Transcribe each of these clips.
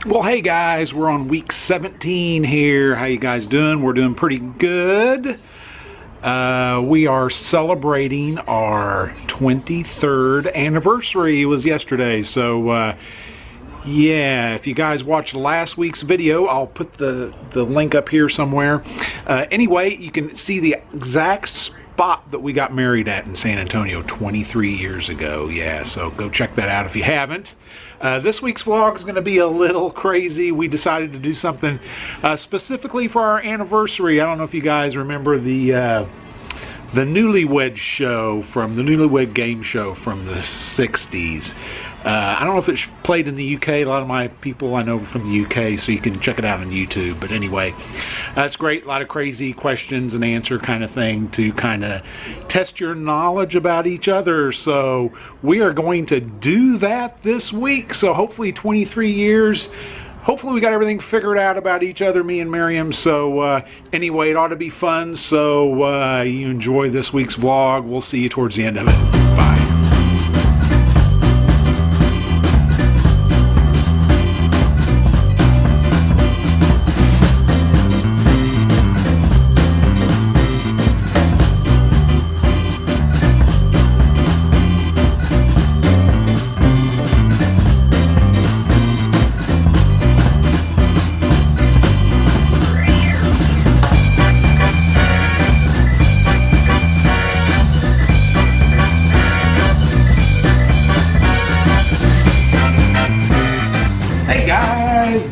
Well, hey guys, we're on week 17 here. How you guys doing? We're doing pretty good. We are celebrating our 23rd anniversary. It was yesterday, so yeah, if you guys watched last week's video, I'll put the link up here somewhere. Anyway, you can see the exact spot that we got married at in San Antonio 23 years ago. Yeah, so go check that out if you haven't. This week's vlog is going to be a little crazy. We decided to do something specifically for our anniversary. I don't know if you guys remember the Newlywed show from the Newlywed game show from the 60s. I don't know if it's played in the UK. A lot of my people I know from the UK, so you can check it out on YouTube. But anyway, it's great. A lot of crazy questions and answer kind of thing to kind of test your knowledge about each other. So we are going to do that this week. So hopefully 23 years. Hopefully we got everything figured out about each other, me and Miriam. So anyway, it ought to be fun. So you enjoy this week's vlog. We'll see you towards the end of it. Bye.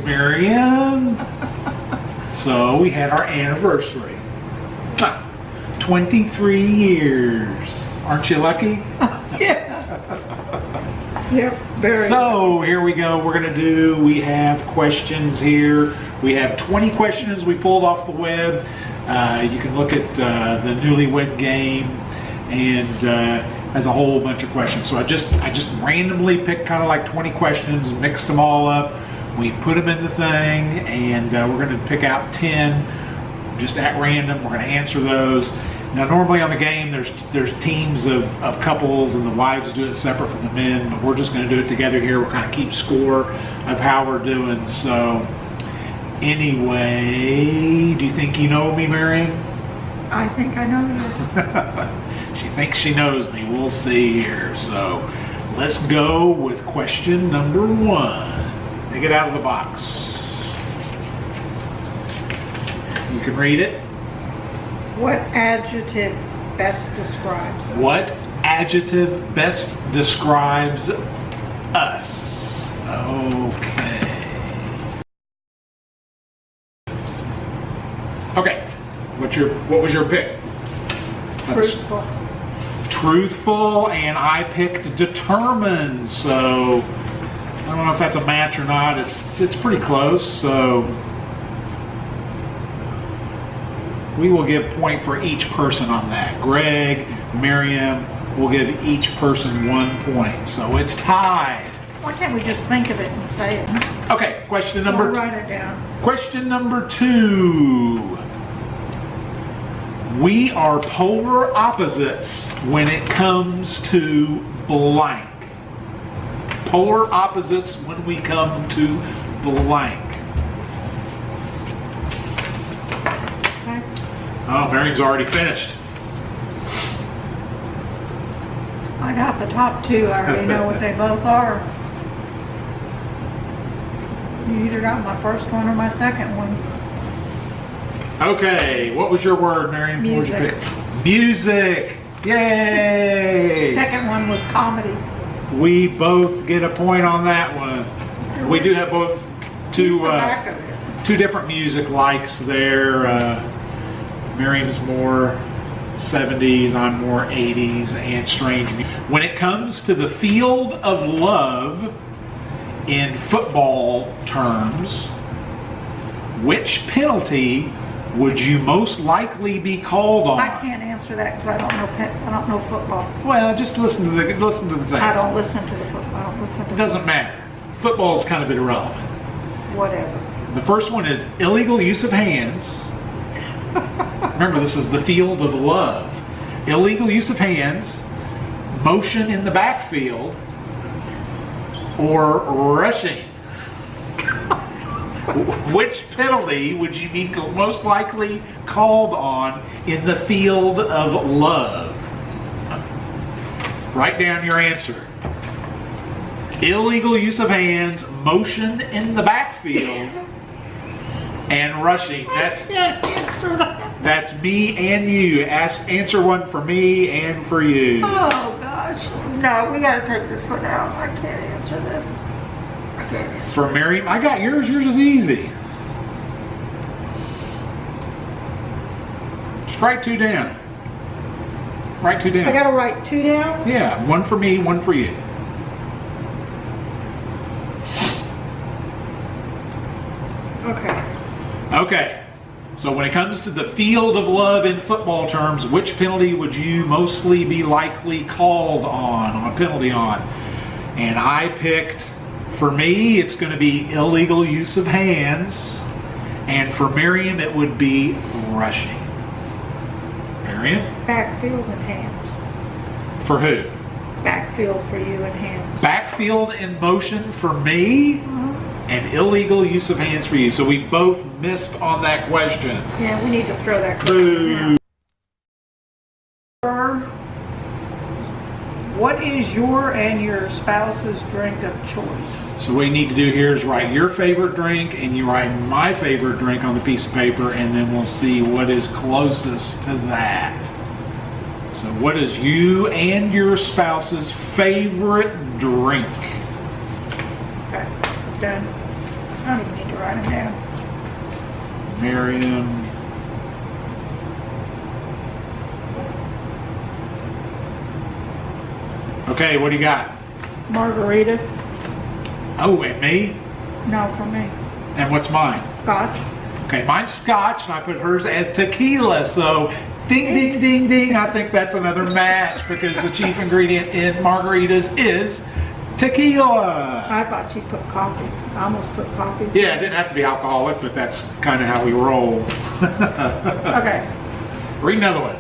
Miriam. So we had our anniversary. 23 years. Aren't you lucky? Yeah. Yep, very. So here we go. We have questions here. We have 20 questions we pulled off the web. You can look at the Newlywed game, and has a whole bunch of questions. So I just randomly picked kind of like 20 questions, mixed them all up. We put them in the thing, and we're going to pick out 10 just at random. We're going to answer those. Now normally on the game there's teams of couples, and the wives do it separate from the men, but we're just going to do it together here. We'll kind of keep score of how we're doing. So anyway, do you think you know me, Miriam? I think I know you. She thinks she knows me. We'll see here. So let's go with question number 1. Take it out of the box. You can read it. What adjective best describes us? What adjective best describes us? Okay. Okay. What was your pick? Truthful. Truthful, and I picked determined. So I don't know if that's a match or not. It's pretty close, so we will give point for each person on that. Greg, Miriam, will give each person 1 point. So it's tied. Why can't we just think of it and say it? Okay, question number I'll write it down. Question number 2. We are polar opposites when it comes to blank. Polar opposites when we come to blank. Okay. Oh, Miriam's already finished. I got the top 2. I already know what they both are. You either got my first one or my second one. Okay, what was your word, Miriam? Music. What was your pick? Music. Yay! Second one was comedy. We both get a point on that one. We do have both two different music likes there. Miriam's more 70s, I'm more 80s and strange music. When it comes to the field of love in football terms, which penalty would you most likely be called on? I can't answer that because I don't know football. Well, just listen to the things. I don't listen to the football. I don't listen to It doesn't matter. Football is kind of irrelevant. Whatever. The first one is illegal use of hands. Remember, this is the field of love. Illegal use of hands, motion in the backfield, or rushing. Which penalty would you be most likely called on in the field of love? Write down your answer. Illegal use of hands, motion in the backfield, and rushing. That's me and you. Answer one for me and for you. Oh gosh. No, we gotta take this one out. I can't answer this. I can't. For Miriam, I got yours. Yours is easy. Just write two down. Write two down. I gotta write two down? Yeah, one for me, one for you. Okay. Okay. So when it comes to the field of love in football terms, which penalty would you mostly be likely called on a penalty on? And I picked, for me, it's going to be illegal use of hands. And for Miriam, it would be rushing. Miriam? Backfield and hands. For who? Backfield for you and hands. Backfield in motion for me, and illegal use of hands for you. So we both missed on that question. Yeah, we need to throw that question out. What is your and your spouse's drink of choice? So what you need to do here is write your favorite drink and you write my favorite drink on the piece of paper, and then we'll see what is closest to that. So what is you and your spouse's favorite drink? Okay, done. I don't even need to write them down. Miriam. Okay, what do you got? Margarita. Oh, and me? No, for me. And what's mine? Scotch. Okay, mine's scotch, and I put hers as tequila. So, ding, ding, ding, ding. I think that's another match because the chief ingredient in margaritas is tequila. I thought she put coffee. I almost put coffee. Yeah, it didn't have to be alcoholic, but that's kind of how we roll. Okay. Read another one.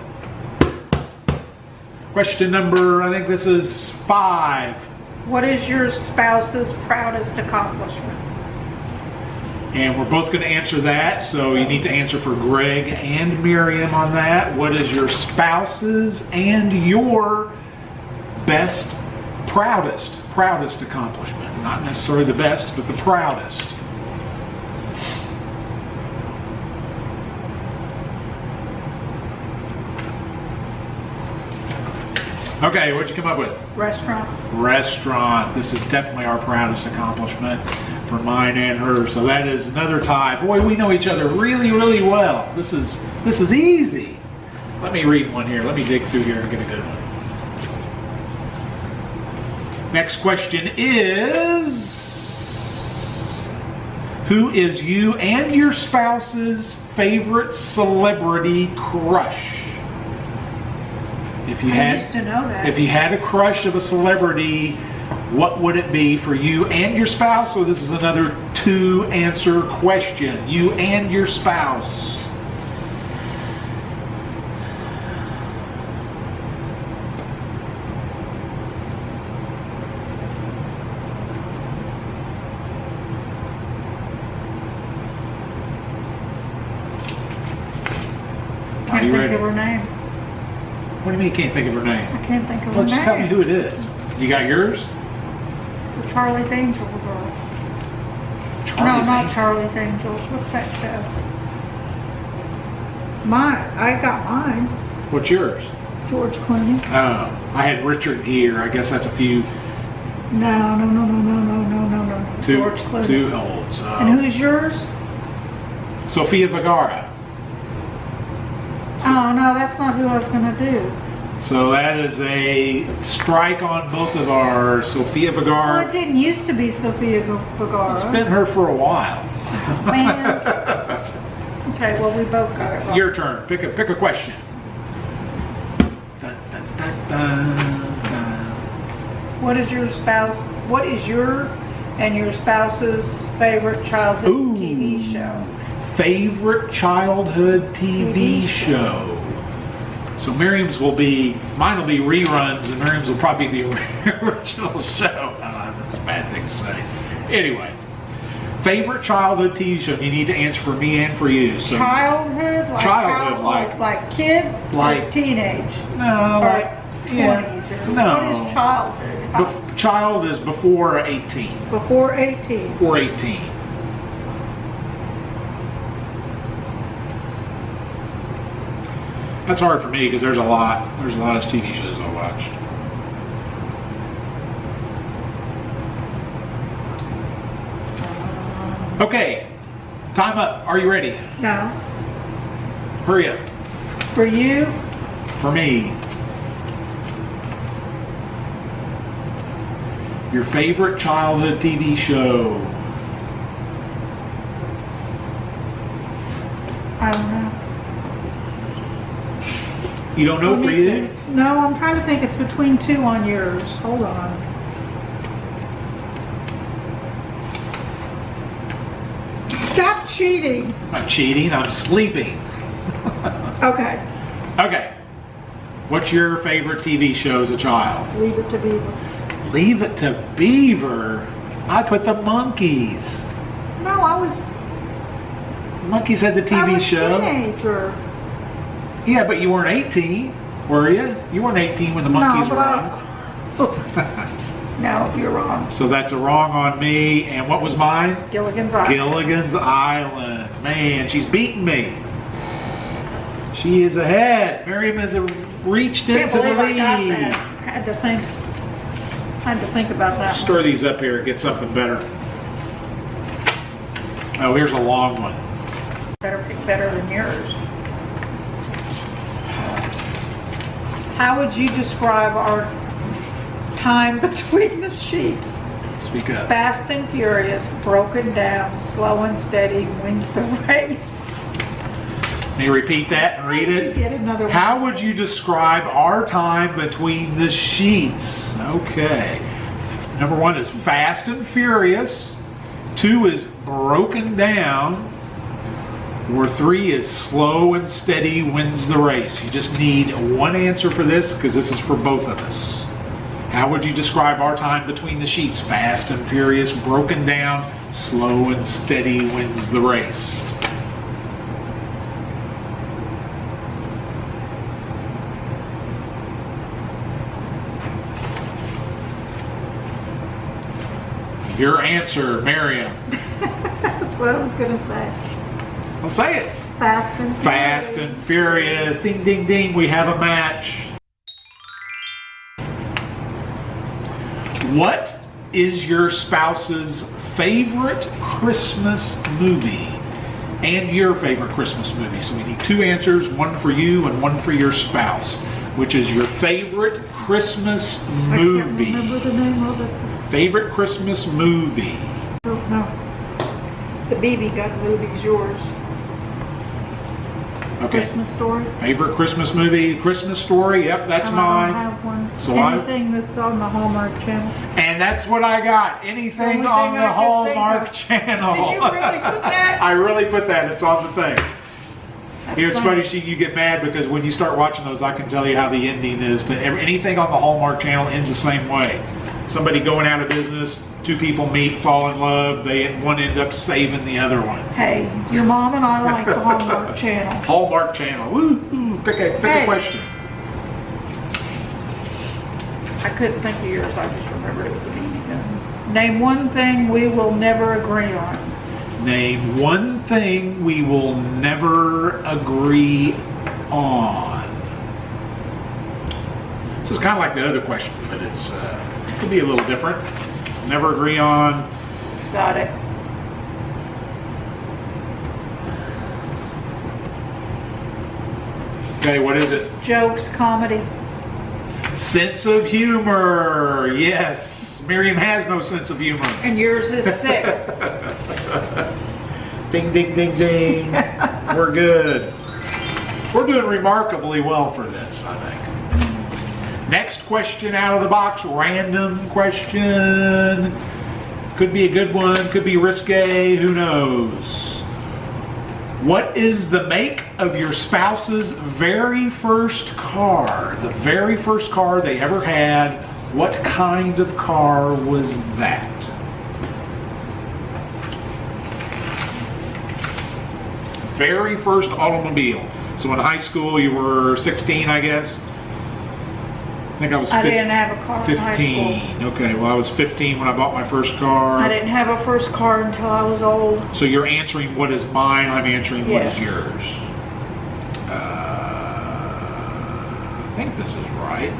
Question number, I think this is 5. What is your spouse's proudest accomplishment? And we're both going to answer that, so you need to answer for Greg and Miriam on that. What is your spouse's and your best, proudest accomplishment? Not necessarily the best, but the proudest. Okay, what'd you come up with? Restaurant. Restaurant. This is definitely our proudest accomplishment for mine and hers. So that is another tie. Boy, we know each other really, really well. This is easy. Let me read one here. Let me dig through here and get a good one. Next question is, who is you and your spouse's favorite celebrity crush? If you used to know that. If you had a crush of a celebrity, what would it be for you and your spouse? So this is another 2-answer question. You and your spouse. Are you ready? Think of her name. What do you mean you can't think of her name? I can't think of her Well, name. just tell me who it is. You got yours? The Charlie's Angels girl. Charlie's no, not Angels? Charlie's Angels. What's that show? Mine. I got mine. What's yours? George Clooney. Oh, I had Richard Gere. I guess that's a few No. George Clooney. too old. So. And who's yours? Sofia Vergara. Oh no, that's not who I was gonna do. So that is a strike on both of our Sofia Well, it Vergara. didn't used to be Sofia Vergara. It's been her for a while. Man. Okay, well we both got it wrong. Your turn. Pick a question. Dun, dun, dun, dun, dun. What is your and your spouse's favorite childhood TV show? Favorite childhood TV show. So mine will be reruns, and Miriam's will probably be the original show. That's a bad thing to say. Anyway, Favorite childhood TV show? You need to answer for me and for you. So Childhood? Like childhood, like kid? like or teenage? No, Or like 20s? Or no. What is childhood? Child is before 18. Before 18. Before 18. That's hard for me because there's a lot of TV shows I watched. Okay, time up. Are you ready? No. Hurry up. For you? For me. Your favorite childhood TV show? I don't know. You don't know for you? No, I'm trying to think. It's between two on yours. Hold on. Stop cheating. I'm not cheating, I'm sleeping. Okay. Okay. What's your favorite TV show as a child? Leave It to Beaver. Leave It to Beaver? I put the Monkeys. No, I was Monkeys had the TV show. a teenager. Yeah, but you weren't 18, were you? You weren't 18 when the Monkeys No, were but on. No, you're wrong. So that's a wrong on me. And what was mine? Gilligan's Island. Gilligan's Island. Man, she's beating me. She is ahead. Miriam has reached into the lead. I had to think about that. Stir these up here and get something better. Oh, here's a long one. Better pick better than yours. How would you describe our time between the sheets? Speak up. Fast and furious, broken down, slow and steady, wins the race. Can you repeat that and read it? Get another one. How would you describe our time between the sheets? Okay. Number 1 is fast and furious. 2 is broken down. Or 3 is slow and steady wins the race. You just need one answer for this because this is for both of us. How would you describe our time between the sheets? Fast and furious, broken down, slow and steady wins the race. Your answer, Miriam. That's what I was going to say. Well, say it. Fast and furious. Fast and furious. Ding, ding, ding. We have a match. What is your spouse's favorite Christmas movie? And your favorite Christmas movie. So we need 2 answers, one for you and one for your spouse. Which is your favorite Christmas movie? I can't remember the name of it. Favorite Christmas movie? Oh, no. The BB gun movie's yours. Okay. Christmas Story. Favorite Christmas movie? Christmas Story. Yep, that's mine. I don't have one. So anything that's on the Hallmark Channel. And that's what I got. Anything on the Hallmark Channel. Did you really put that? I really put that. It's on the thing. That's It's funny. funny, you get mad because when you start watching those, I can tell you how the ending is. Anything on the Hallmark Channel ends the same way. Somebody going out of business, 2 people meet, fall in love, one end up saving the other one. Hey, your mom and I like the Hallmark Channel. Hallmark Channel. Woo, pick a question. I couldn't think of yours. I just remembered it was the BB gun. Name one thing we will never agree on. Name one thing we will never agree on. This is kind of like the other question, but it could be a little different. Never agree on. Got it. Okay, what is it? Jokes, comedy. Sense of humor. Yes. Miriam has no sense of humor. And yours is sick. Ding, ding, ding, ding. We're good. We're doing remarkably well for this, I think. Next question out of the box, random question. Could be a good one, could be risque, who knows. What is the make of your spouse's very first car? The very first car they ever had, what kind of car was that? very first automobile. So in high school, you were 16, I guess. I think I was I didn't have a car 15. in high school. Okay, well I was 15 when I bought my first car. I didn't have a first car until I was old. So you're answering what is mine, I'm answering what Yes. is yours. I think this is right.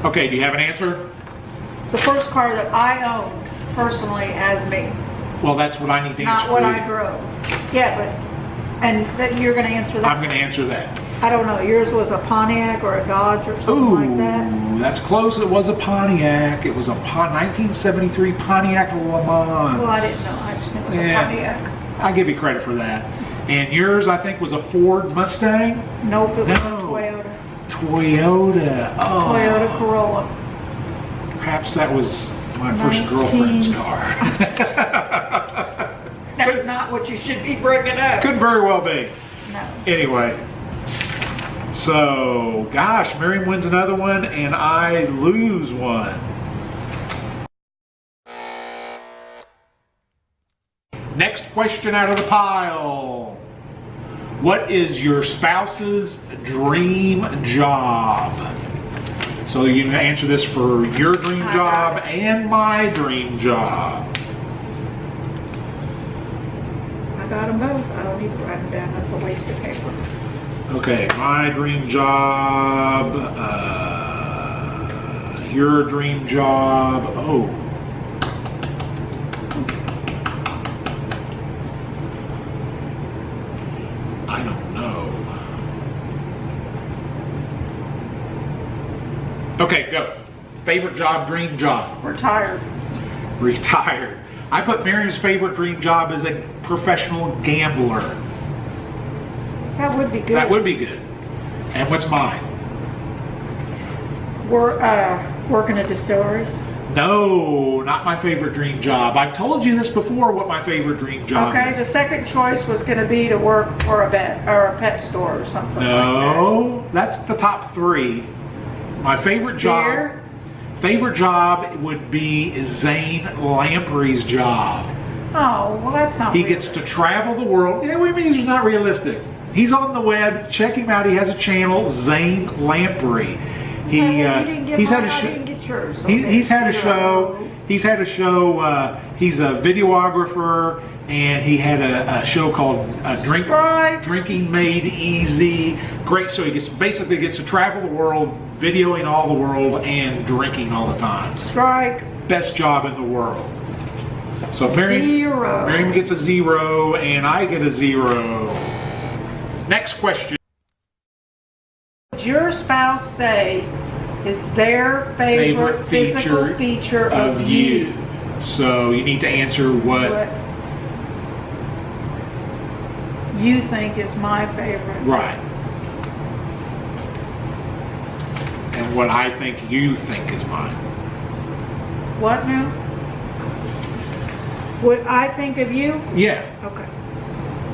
Okay, do you have an answer? The first car that I owned, personally, as me. Well, that's what I need to answer Not what for I you. drove. Yeah, but, and that you're gonna answer that? I'm going to answer that. I don't know, yours was a Pontiac or a Dodge or something like that? Ooh, that's close. It was a Pontiac. It was a 1973 Pontiac Le Mans. Well, I didn't know, I just knew it was a Pontiac. I give you credit for that. And yours, I think, was a Ford Mustang? Nope, it was a No. Toyota. Toyota. Oh. Toyota Corolla. Perhaps that was my first girlfriend's car. That's not what you should be bringing up. Could very well be. No. Anyway. So, gosh, Miriam wins another one and I lose one. Next question out of the pile. What is your spouse's dream job? So you can answer this for your dream job and my dream job. I got them both. I don't need to write them down. That's a waste of paper. Okay, my dream job, your dream job. Oh. I don't know. Okay, go. Favorite job, dream job. Retired. Retired. I put Miriam's favorite dream job as a professional gambler. That would be good. That would be good. And what's mine? Work in a distillery. No, not my favorite dream job. I've told you this before, what my favorite dream job Okay, is. the second choice was going to be to work for a vet or a pet store or something No, that's the top three. My favorite job. Beer? Favorite job would be Zane Lamprey's job. Oh, well that's not He gets to travel the world. Yeah, what do you mean he's not realistic? He's on the web. Check him out. He has a channel, Zane Lamprey. He's had a show. He's had a show. He's had a show. He's a videographer, and he had a show called Drinking Made Easy. Great show. He basically gets to travel the world, videoing all the world, and drinking all the time. Strike. Best job in the world. So Miriam gets a 0, and I get a 0. Next question. Would your spouse say is their favorite physical feature of you? So you need to answer what you think is my favorite. Right. And what I think you think is mine. What now? What I think of you? Yeah. Okay.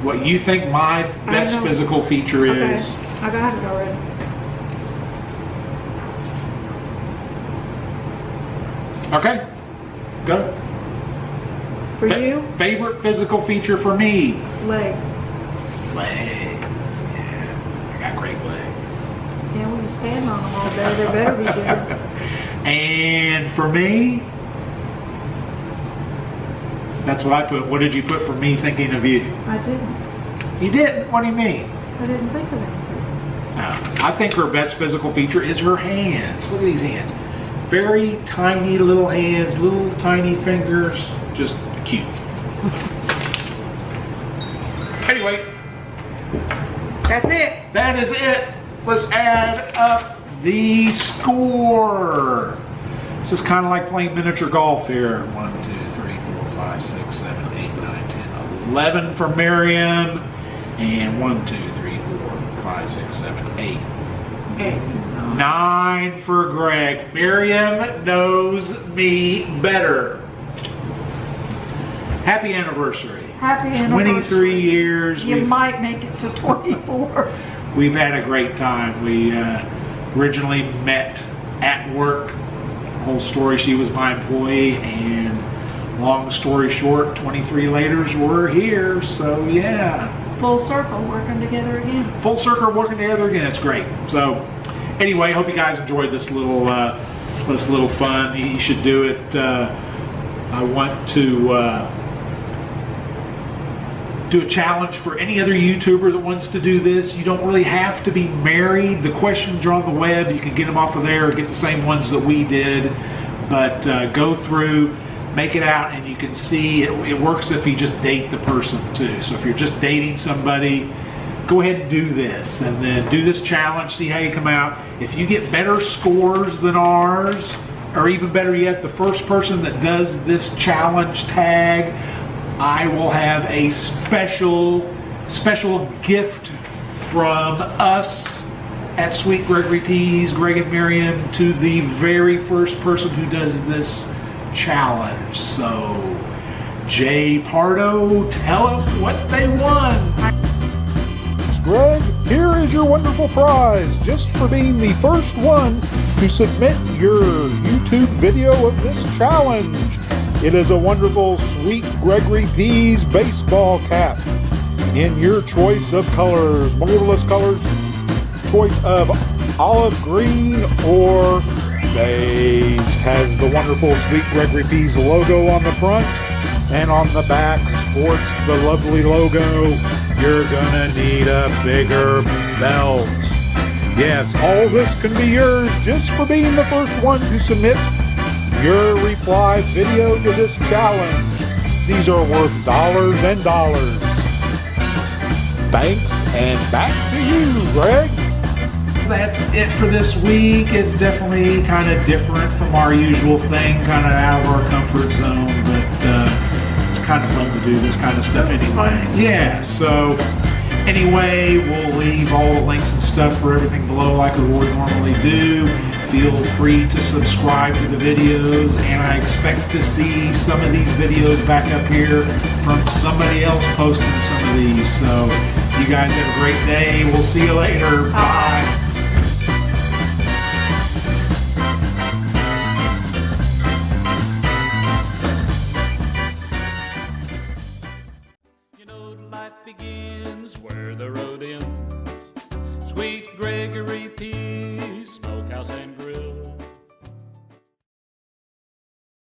What you think my best physical feature is. Okay. I got it already. Okay. Go. For you? Favorite physical feature for me? Legs. Legs. Yeah. I got great legs. Yeah, when you stand on them all day, they better be good. And for me, that's what I put. What did you put for me thinking of you? I didn't. You didn't? What do you mean? I didn't think of anything. No. I think her best physical feature is her hands. Look at these hands. Very tiny little hands, little tiny fingers. Just cute. Anyway. That's it. That is it. Let's add up the score. This is kind of like playing miniature golf here. 1, 2, 3, 4, 5, 6, 7, 8, 9, 10, 11 for Miriam. And 1, 2, 3, 4, 5, 6, 7, 8. 9 for Greg. Miriam knows me better. Happy anniversary. Happy anniversary. 23 years. You might make it to 24. We've had a great time. We originally met at work. Whole story, she was my employee, and long story short, 23 laters, we're here. So yeah. Full circle working together again. Full circle working together again. It's great. So anyway, I hope you guys enjoyed this little fun. You should do it. I want to do a challenge for any other YouTuber that wants to do this. You don't really have to be married. The questions are on the web. You can get them off of there or get the same ones that we did. But go through, make it out, and you can see it works if you just date the person too. So if you're just dating somebody, go ahead and do this, and then do this challenge, see how you come out. If you get better scores than ours, or even better yet, the first person that does this challenge tag, I will have a special gift from us at Sweet Gregory Peas, Greg and Miriam, to the very first person who does this challenge. So, Jay Pardo, tell them what they won. Greg, here is your wonderful prize, just for being the first one to submit your YouTube video of this challenge. It is a wonderful Sweet Gregory Peas baseball cap in your choice of colors, marvelous colors, choice of olive green or beige. Has the wonderful Sweet Gregory Peas logo on the front, and on the back sports the lovely logo. You're gonna need a bigger belt. Yes, all this can be yours just for being the first one to submit your reply video to this challenge. These are worth dollars and dollars. Thanks, and back to you, Greg. That's it for this week. It's definitely kind of different from our usual thing, kind of out of our comfort zone, but it's kind of fun to do this kind of stuff anyway. Yeah, so anyway, we'll leave all the links and stuff for everything below like we would normally do. Feel free to subscribe to the videos, and I expect to see some of these videos back up here from somebody else posting some of these. So you guys have a great day. We'll see you later. Bye. You know, life begins where the road ends. Sweet Gregory Peas, Smokehouse and Grill.